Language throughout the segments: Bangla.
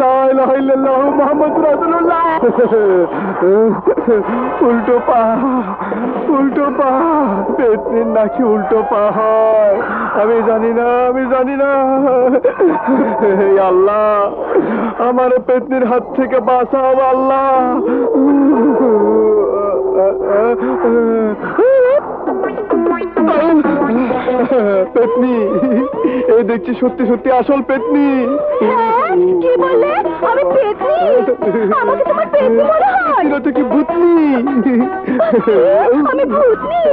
লা ইলাহা ইল্লাল্লাহু মুহাম্মাদুর রাসূলুল্লাহ। উল্টো পা, উল্টো পা, পেতনির নাকি উল্টো পা হয়? আমি জানি না, আমি জানি না। হে আল্লাহ, আমার পেতনির হাত থেকে বাঁচাও আল্লাহ। পেতনি, এই দেখছি সত্যি সত্যি আসল পেতনি। কি বললে? আমি পেতনি? আমাকে তোমার পেতনি মনে হয়? কি ভূতনি? আমি ভূতনি?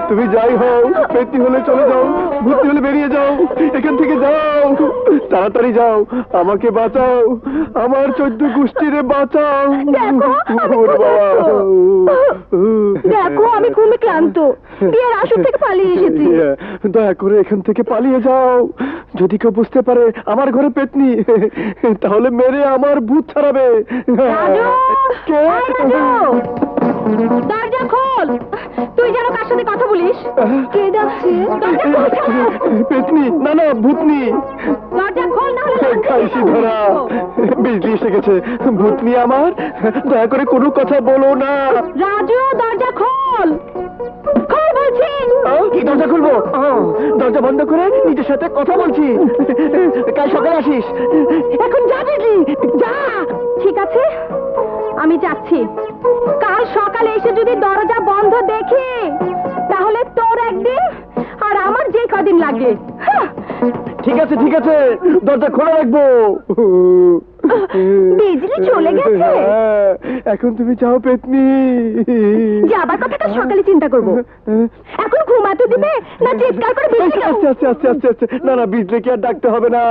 তুমি যাই হও, পেতনি হলে চলে যাও, ভূতনি হলে বেরিয়ে যাও, এখান থেকে যাও, তাড়াতাড়ি যাও, আমাকে বাঁচাও, আমার 14 গোষ্ঠীরে বাঁচাও। দেখো, আমি ওরে বাবা। দেখো, আমি খুবই ক্লান্ত, বিয়ের আসর থেকে পালিয়ে এসেছি। দয়া করে এখান থেকে পালিয়ে যাও। যদি কেউ বুঝতে পারে আমার ঘরে পেতনি, তাহলে মেরে আমার ভূত ছাড়াবে। রাজু! এই রাজু! দরজা খোল। তুই যেন কার সাথে কথা বলিস। কে ডাকছে? দরজা খোল। পেতনি না, না ভূতনি। দরজা খোল, না হলে খাইছি ধরা, বিজলি এসে গেছে। ভূতনি আমার, দয়া করে কোনো কথা বলো না। রাজু, দরজা খোল। খোল বলছি। কি দরজা খুলবো? দরজা বন্ধ করে নিজের সাথে কথা বলছি। কাল সকালে আসিস। এখন যা বিজলি, যা। ঠিক আছে, আমি যাচ্ছি। কাল সকালে এসে যদি দরজা বন্ধ দেখি, তাহলে তোর একদিন আর আমার যে কদিন লাগে। ঠিক আছে, ঠিক আছে, দরজা খোলা রাখবো। বিজলি চলে গেছে। এখন তুমি যাও পেতনি। যাবার কথাটা সকালে চিন্তা করব। এখন ঘুমাতে দিবে না চিৎকার করে বিজলি? আস্তে আস্তে আস্তে আস্তে আস্তে, না না, বিজলিকে আর ডাকতে হবে না,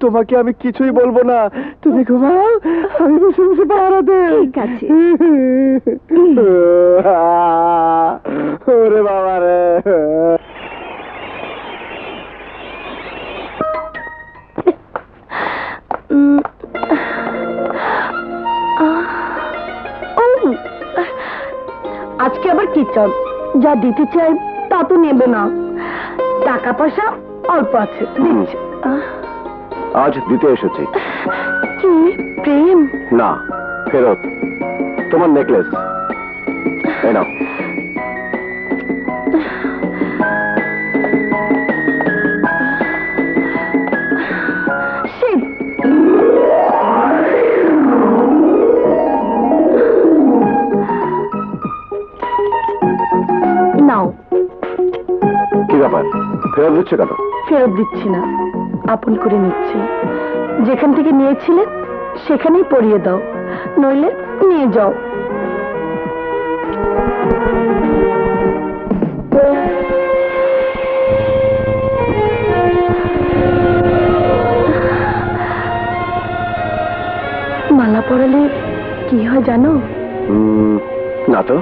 তোমাকে আমি কিছুই বলবো না, তুমি ঘুমাও, আমি বসে বসে পাহারা দেই। ঠিক আছে। ওরে বাবা রে। আজকে আবার কি চান? যা দিতে চাই তা তো নেবে না। টাকা পয়সা অল্প আছে, দিচ্ছি। আজ দিতে এসেছি। কি প্রেম? না, ফেরত তোমার নেকলেস। এই নাও। নাও। কি ব্যাপার, ফেরত দিচ্ছে কেন? ফেরত দিচ্ছি না, আপন করে নিচ্ছি। যেখান থেকে নিয়েছিলে সেখানেই পরিয়ে দাও, নইলে নিয়ে যাও। মালা পরালে কি হয় জানো? না তো।